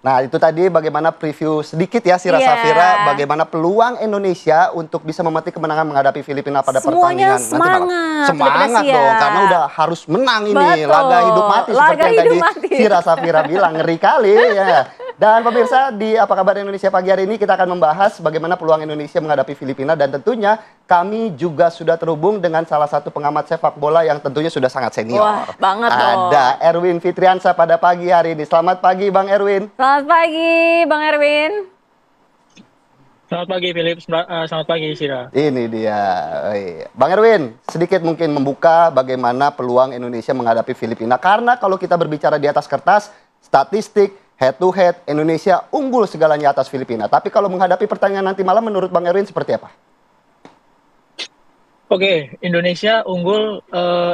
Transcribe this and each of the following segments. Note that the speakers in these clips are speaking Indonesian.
Nah, itu tadi bagaimana preview sedikit ya Sira Iya. Safira, bagaimana peluang Indonesia untuk bisa memetik kemenangan menghadapi Filipina pada Semuanya pertandingan nanti malam. semangat, Filipina Semangat dong, karena udah siap. harus menang ini, laga hidup Betul, mati seperti laga yang hidup tadi mati. Sira Safira bilang, ngeri kali ya. Dan pemirsa, di Apa Kabar Indonesia pagi hari ini kita akan membahas bagaimana peluang Indonesia menghadapi Filipina, dan tentunya kami juga sudah terhubung dengan salah satu pengamat sepak bola yang tentunya sudah sangat Wah, senior. banget dong. Ada Erwin Fitriansyah pada pagi hari ini. Selamat pagi Bang Erwin. Selamat pagi, Bang Erwin. Selamat pagi Philip, selamat pagi Sira. Ini dia. Bang Erwin, sedikit mungkin membuka bagaimana peluang Indonesia menghadapi Filipina. Karena kalau kita berbicara di atas kertas, statistik, head to head, Indonesia unggul segalanya atas Filipina. Tapi kalau menghadapi pertandingan nanti malam, menurut Bang Erwin seperti apa? Oke, Indonesia unggul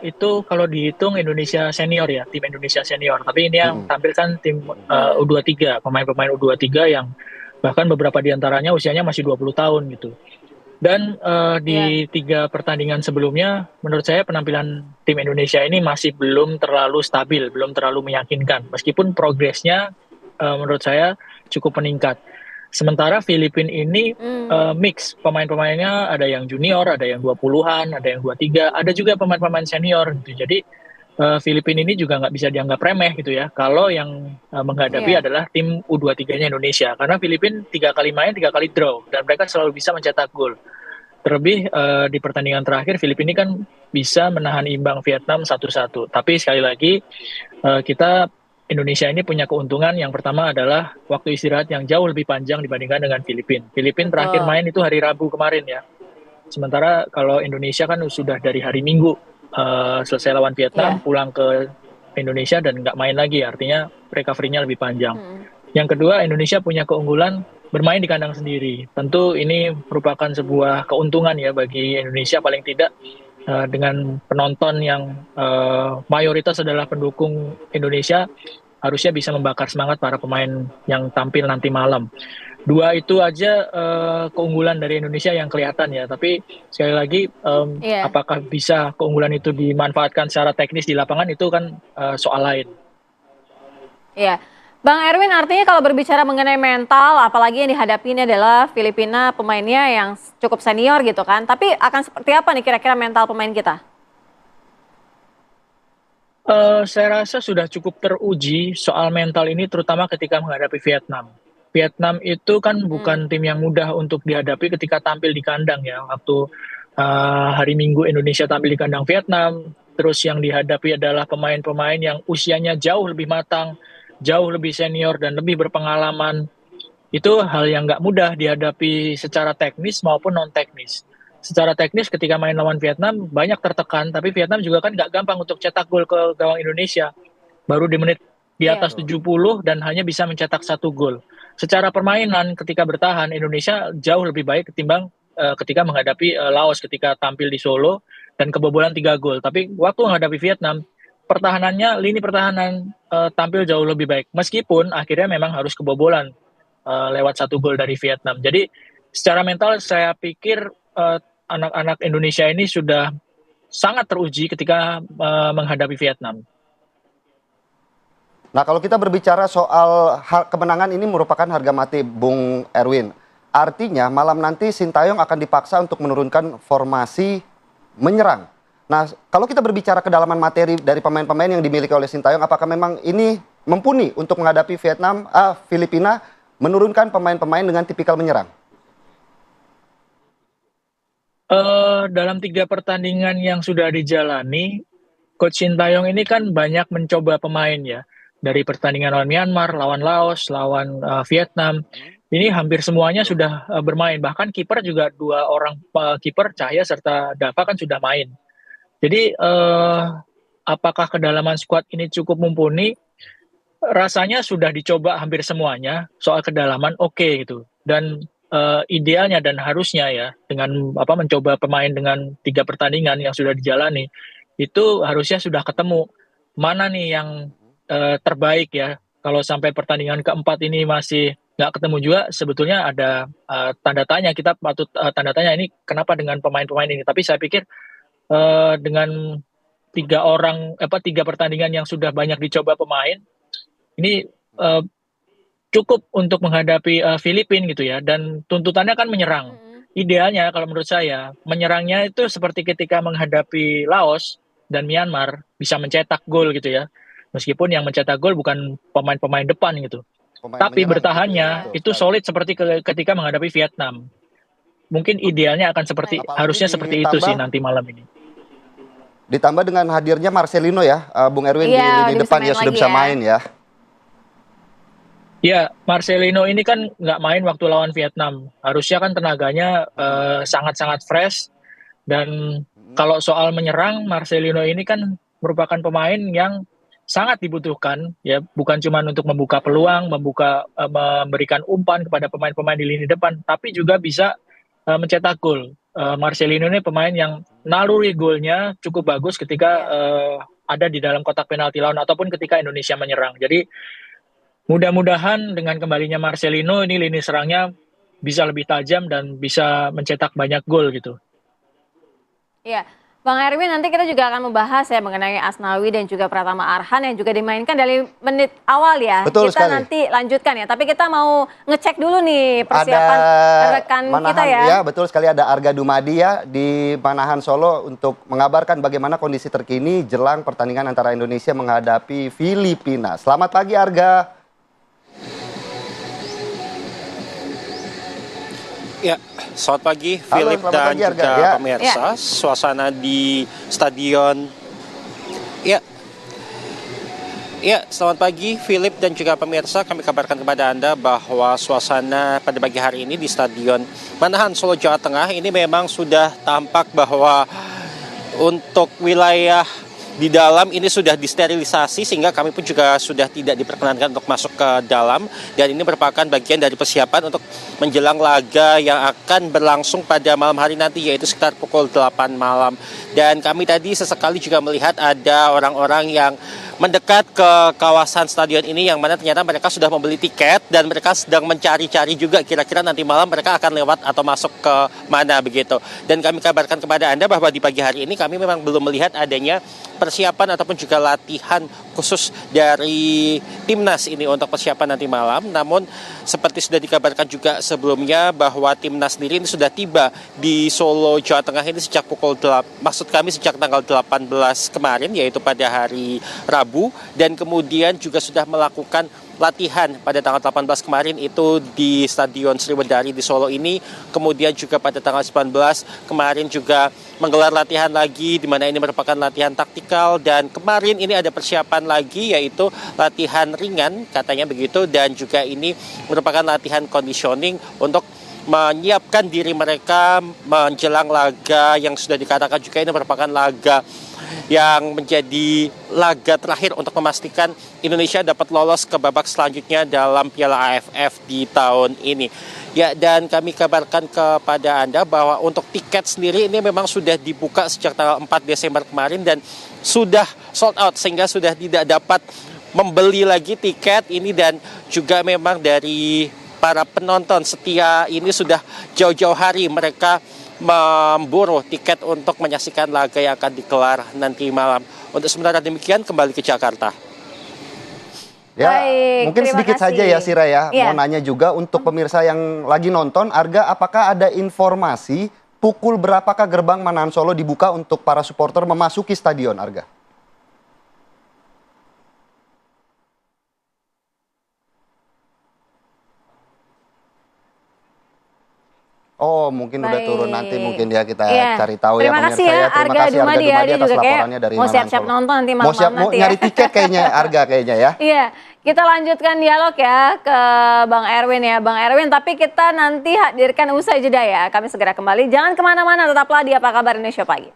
itu kalau dihitung Indonesia senior ya, tim Indonesia senior. Tapi ini yang tampil kan tim U23, pemain-pemain U23 yang bahkan beberapa diantaranya usianya masih 20 tahun gitu. Dan di 3 pertandingan sebelumnya, menurut saya penampilan tim Indonesia ini masih belum terlalu stabil, belum terlalu meyakinkan. Meskipun progresnya menurut saya cukup meningkat. Sementara Filipina ini mix pemain-pemainnya, ada yang junior, ada yang 20-an, ada yang 23, ada juga pemain-pemain senior gitu. Jadi Filipina ini juga nggak bisa dianggap remeh gitu ya. Kalau yang menghadapi adalah tim U23-nya Indonesia. Karena Filipina 3 kali main, 3 kali draw. Dan mereka selalu bisa mencetak gol. Terlebih di pertandingan terakhir, Filipina kan bisa menahan imbang Vietnam 1-1. Tapi sekali lagi, kita Indonesia ini punya keuntungan. Yang pertama adalah waktu istirahat yang jauh lebih panjang dibandingkan dengan Filipina. Filipina terakhir main itu hari Rabu kemarin ya. Sementara kalau Indonesia kan sudah dari hari Minggu selesai lawan Vietnam, pulang ke Indonesia dan nggak main lagi, artinya recovery-nya lebih panjang. Yang kedua, Indonesia punya keunggulan bermain di kandang sendiri. Tentu ini merupakan sebuah keuntungan ya bagi Indonesia, paling tidak dengan penonton yang mayoritas adalah pendukung Indonesia, harusnya bisa membakar semangat para pemain yang tampil nanti malam. 2 itu aja keunggulan dari Indonesia yang kelihatan ya. Tapi sekali lagi, apakah bisa keunggulan itu dimanfaatkan secara teknis di lapangan, itu kan soal lain. Iya, Bang Erwin, artinya kalau berbicara mengenai mental, apalagi yang dihadapi ini adalah Filipina, pemainnya yang cukup senior gitu kan. Tapi akan seperti apa nih kira-kira mental pemain kita? Saya rasa sudah cukup teruji soal mental ini, terutama ketika menghadapi Vietnam. Vietnam itu kan bukan tim yang mudah untuk dihadapi ketika tampil di kandang ya. Waktu hari Minggu Indonesia tampil di kandang Vietnam, terus yang dihadapi adalah pemain-pemain yang usianya jauh lebih matang, jauh lebih senior dan lebih berpengalaman. Itu hal yang nggak mudah dihadapi secara teknis maupun non teknis. Secara teknis ketika main lawan Vietnam banyak tertekan, tapi Vietnam juga kan nggak gampang untuk cetak gol ke gawang Indonesia. Baru di menit di atas 70 dan hanya bisa mencetak 1 gol. Secara permainan ketika bertahan, Indonesia jauh lebih baik ketimbang ketika menghadapi Laos ketika tampil di Solo dan kebobolan 3 gol. Tapi waktu menghadapi Vietnam, pertahanannya, lini pertahanan tampil jauh lebih baik. Meskipun akhirnya memang harus kebobolan lewat 1 gol dari Vietnam. Jadi secara mental saya pikir anak-anak Indonesia ini sudah sangat teruji ketika menghadapi Vietnam. Nah, kalau kita berbicara soal kemenangan ini merupakan harga mati, Bung Erwin. Artinya malam nanti Sintayong akan dipaksa untuk menurunkan formasi menyerang. Nah, kalau kita berbicara kedalaman materi dari pemain-pemain yang dimiliki oleh Sintayong, apakah memang ini mumpuni untuk menghadapi Filipina menurunkan pemain-pemain dengan tipikal menyerang? Dalam 3 pertandingan yang sudah dijalani, Coach Sintayong ini kan banyak mencoba pemain ya. Dari pertandingan lawan Myanmar, lawan Laos, lawan Vietnam. Ini hampir semuanya sudah bermain. Bahkan kiper juga 2 orang kiper, Cahya serta Dava kan sudah main. Jadi apakah kedalaman skuad ini cukup mumpuni? Rasanya sudah dicoba hampir semuanya. Soal kedalaman oke gitu. Dan idealnya dan harusnya ya dengan mencoba pemain dengan 3 pertandingan yang sudah dijalani, itu harusnya sudah ketemu mana nih yang terbaik ya. Kalau sampai pertandingan keempat ini masih nggak ketemu juga, sebetulnya ada tanda tanya. Kita patut tanda tanya ini kenapa dengan pemain-pemain ini. Tapi saya pikir dengan 3 pertandingan yang sudah banyak dicoba pemain, ini cukup untuk menghadapi Filipina gitu ya, dan tuntutannya kan menyerang. Idealnya kalau menurut saya, menyerangnya itu seperti ketika menghadapi Laos dan Myanmar, bisa mencetak gol gitu ya. Meskipun yang mencetak gol bukan pemain-pemain depan gitu. Pemain Tapi menyerang gitu ya, bertahannya betul itu sekali. solid seperti ketika menghadapi Vietnam. Mungkin idealnya akan Baik. Apalagi harusnya seperti itu sih ditambah nanti malam ini. dengan hadirnya Marcelino ya, Bung Erwin di Iya, lini udah bisa depan main ya sudah lagi bisa ya. main ya. Ya, Marcelino ini kan nggak main waktu lawan Vietnam. Harusnya kan tenaganya sangat-sangat fresh. Dan kalau soal menyerang, Marcelino ini kan merupakan pemain yang sangat dibutuhkan, ya, bukan cuma untuk membuka peluang, memberikan umpan kepada pemain-pemain di lini depan, tapi juga bisa mencetak gol. Marcelino ini pemain yang naluri golnya cukup bagus ketika Iya. ada di dalam kotak penalti lawan ataupun ketika Indonesia menyerang. Jadi mudah-mudahan dengan kembalinya Marcelino ini lini serangnya bisa lebih tajam dan bisa mencetak banyak gol gitu. Iya, Bang Erwin, nanti kita juga akan membahas ya mengenai Asnawi dan juga Pratama Arhan yang juga dimainkan dari menit awal ya. Betul Kita sekali. nanti lanjutkan ya, tapi kita mau ngecek dulu nih persiapan rekan kita ya. Ya, betul sekali, ada Arga Dumadi ya di Manahan Solo untuk mengabarkan bagaimana kondisi terkini jelang pertandingan antara Indonesia menghadapi Filipina. Selamat pagi Arga. Ya, selamat pagi Halo, Philip selamat dan pagi, Arga. juga Ya. pemirsa. Suasana di stadion. Ya. Ya, selamat pagi Philip dan juga pemirsa. Kami kabarkan kepada Anda bahwa suasana pada pagi hari ini di Stadion Manahan Solo Jawa Tengah ini memang sudah tampak bahwa untuk wilayah di dalam ini sudah disterilisasi sehingga kami pun juga sudah tidak diperkenankan untuk masuk ke dalam, dan ini merupakan bagian dari persiapan untuk menjelang laga yang akan berlangsung pada malam hari nanti, yaitu sekitar pukul 8 malam. Dan kami tadi sesekali juga melihat ada orang-orang yang mendekat ke kawasan stadion ini yang mana ternyata mereka sudah membeli tiket dan mereka sedang mencari-cari juga kira-kira nanti malam mereka akan lewat atau masuk ke mana begitu. Dan kami kabarkan kepada Anda bahwa di pagi hari ini kami memang belum melihat adanya persiapan ataupun juga latihan khusus dari timnas ini untuk persiapan nanti malam. Namun seperti sudah dikabarkan juga sebelumnya bahwa timnas sendiri ini sudah tiba di Solo Jawa Tengah ini sejak sejak tanggal 18 kemarin, yaitu pada hari Rabu, dan kemudian juga sudah melakukan latihan pada tanggal 18 kemarin itu di Stadion Sriwedari di Solo ini. Kemudian juga pada tanggal 19 kemarin juga menggelar latihan lagi, di mana ini merupakan latihan taktikal, dan kemarin ini ada persiapan lagi yaitu latihan ringan katanya begitu, dan juga ini merupakan latihan conditioning untuk menyiapkan diri mereka menjelang laga yang sudah dikatakan juga ini merupakan laga yang menjadi laga terakhir untuk memastikan Indonesia dapat lolos ke babak selanjutnya dalam Piala AFF di tahun ini. Ya, dan kami kabarkan kepada Anda bahwa untuk tiket sendiri ini memang sudah dibuka sejak tanggal 4 Desember kemarin dan sudah sold out sehingga sudah tidak dapat membeli lagi tiket ini, dan juga memang dari para penonton setia ini sudah jauh-jauh hari mereka memburu tiket untuk menyaksikan laga yang akan digelar nanti malam. Untuk sementara demikian, kembali ke Jakarta. Ya, Baik, mungkin terima sedikit kasih. saja ya Sira ya. Iya. Mau nanya juga untuk pemirsa yang lagi nonton, Arga, apakah ada informasi pukul berapakah gerbang Manahan Solo dibuka untuk para supporter memasuki stadion, Arga? Oh, mungkin udah Baik. turun, nanti mungkin ya kita Iya. cari tahu Terima ya pemirsa kasih ya, ya. Terima Arga kasih Arga Dumadi ya, Dumadi dia atas juga kayak laporannya dari mau Manahan siap-siap Solo. nonton nanti Mau malam-malam siap mau nanti ya. nyari tiket kayaknya Arga kayaknya ya. Iya, kita lanjutkan dialog ya ke Bang Erwin ya. Bang Erwin, tapi kita nanti hadirkan usai jeda ya. Kami segera kembali. Jangan kemana-mana, tetaplah di Apa Kabar Indonesia Pagi.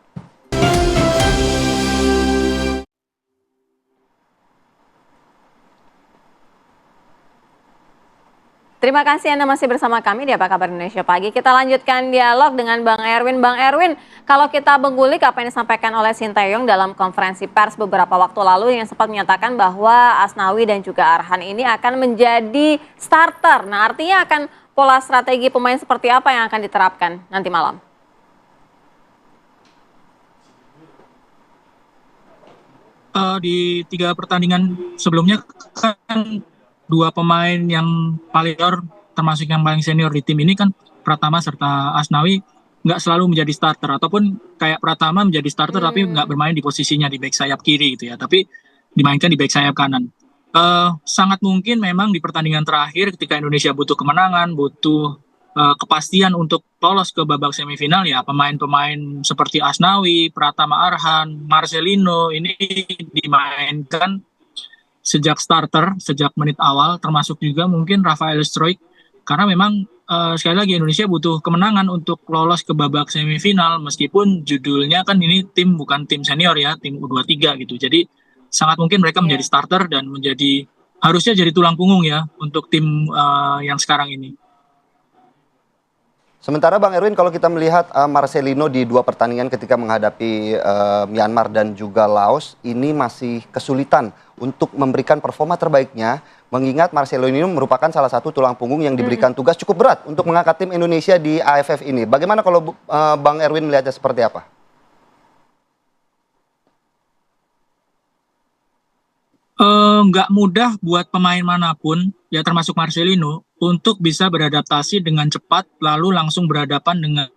Terima kasih Anda masih bersama kami di Apa Kabar Indonesia Pagi. Kita lanjutkan dialog dengan Bang Erwin. Bang Erwin, kalau kita mengulik apa yang disampaikan oleh Sinteyong dalam konferensi pers beberapa waktu lalu yang sempat menyatakan bahwa Asnawi dan juga Arhan ini akan menjadi starter. Nah, artinya akan pola strategi pemain seperti apa yang akan diterapkan nanti malam? Di 3 pertandingan sebelumnya kan dua pemain yang paling senior, termasuk yang paling senior di tim ini kan Pratama serta Asnawi nggak selalu menjadi starter, ataupun kayak Pratama menjadi starter tapi nggak bermain di posisinya di back sayap kiri gitu ya, tapi dimainkan di back sayap kanan. Sangat mungkin memang di pertandingan terakhir ketika Indonesia butuh kemenangan, butuh kepastian untuk lolos ke babak semifinal, ya pemain-pemain seperti Asnawi, Pratama Arhan, Marcelino ini dimainkan sejak starter, sejak menit awal, termasuk juga mungkin Rafael Struijk, karena memang sekali lagi Indonesia butuh kemenangan untuk lolos ke babak semifinal, meskipun judulnya kan ini tim bukan tim senior ya, tim U23 gitu. Jadi sangat mungkin mereka menjadi starter dan harusnya jadi tulang punggung ya untuk tim yang sekarang ini. Sementara Bang Erwin, kalau kita melihat Marcelino di 2 pertandingan ketika menghadapi Myanmar dan juga Laos, ini masih kesulitan untuk memberikan performa terbaiknya, mengingat Marcelino ini merupakan salah satu tulang punggung yang diberikan tugas cukup berat untuk mengangkat tim Indonesia di AFF ini. Bagaimana kalau Bang Erwin melihatnya seperti apa? Nggak mudah buat pemain manapun, ya termasuk Marcelino, untuk bisa beradaptasi dengan cepat lalu langsung berhadapan dengan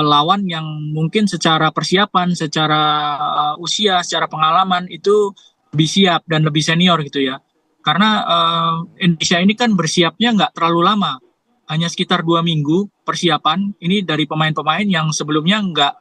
lawan yang mungkin secara persiapan, secara usia, secara pengalaman itu lebih siap dan lebih senior gitu ya. Karena Indonesia ini kan bersiapnya nggak terlalu lama, hanya sekitar 2 minggu persiapan. Ini dari pemain-pemain yang sebelumnya nggak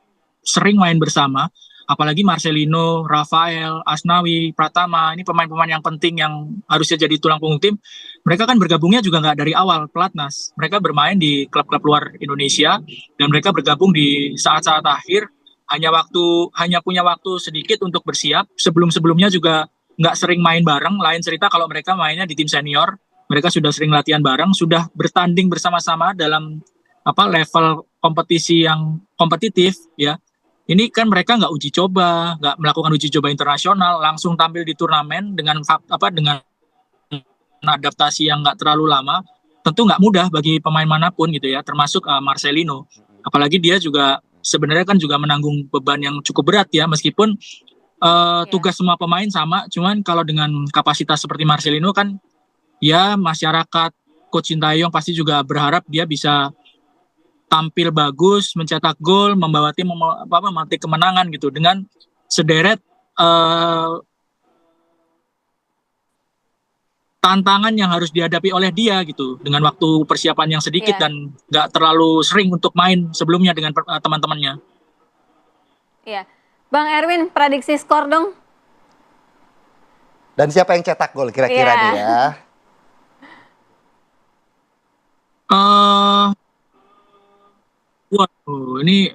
sering main bersama. Apalagi Marcelino, Rafael, Asnawi, Pratama, ini pemain-pemain yang penting yang harusnya jadi tulang punggung tim. Mereka kan bergabungnya juga nggak dari awal pelatnas. Mereka bermain di klub-klub luar Indonesia dan mereka bergabung di saat-saat akhir. Hanya punya waktu sedikit untuk bersiap. Sebelum-sebelumnya juga nggak sering main bareng. Lain cerita kalau mereka mainnya di tim senior. Mereka sudah sering latihan bareng, sudah bertanding bersama-sama dalam level kompetisi yang kompetitif ya. Ini kan mereka nggak uji coba, nggak melakukan uji coba internasional, langsung tampil di turnamen dengan adaptasi yang nggak terlalu lama. Tentu nggak mudah bagi pemain manapun gitu ya, termasuk Marcelino. Apalagi dia juga sebenarnya kan juga menanggung beban yang cukup berat ya, meskipun tugas semua pemain sama. Cuman kalau dengan kapasitas seperti Marcelino kan, ya masyarakat, Coach Sintayong pasti juga berharap dia bisa tampil bagus, mencetak gol, membawa tim memetik kemenangan gitu dengan sederet tantangan yang harus dihadapi oleh dia gitu dengan waktu persiapan yang sedikit dan nggak terlalu sering untuk main sebelumnya dengan teman-temannya. Iya, Bang Erwin prediksi skor dong. Dan siapa yang cetak gol kira-kira nih ya? Waduh, ini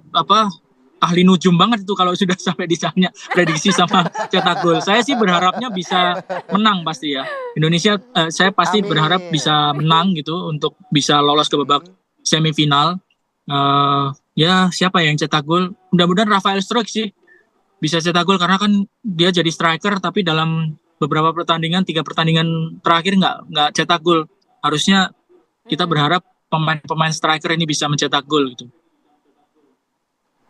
ahli nujum banget itu kalau sudah sampai ditanya prediksi sama cetak gol. Saya sih berharapnya bisa menang pasti ya. Indonesia saya pasti berharap bisa menang gitu untuk bisa lolos ke babak semifinal. Ya siapa yang cetak gol? Mudah-mudahan Rafael Struijk sih bisa cetak gol karena kan dia jadi striker tapi dalam beberapa pertandingan, 3 pertandingan terakhir nggak cetak gol. Harusnya kita berharap pemain striker ini bisa mencetak gol gitu.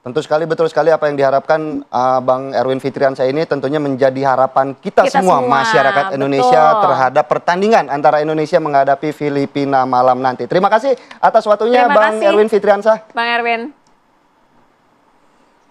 Tentu sekali, betul sekali apa yang diharapkan Bang Erwin Fitriansyah ini tentunya menjadi harapan kita semua masyarakat Indonesia terhadap pertandingan antara Indonesia menghadapi Filipina malam nanti. Terima kasih atas waktunya Bang Erwin Fitriansyah. Bang Erwin.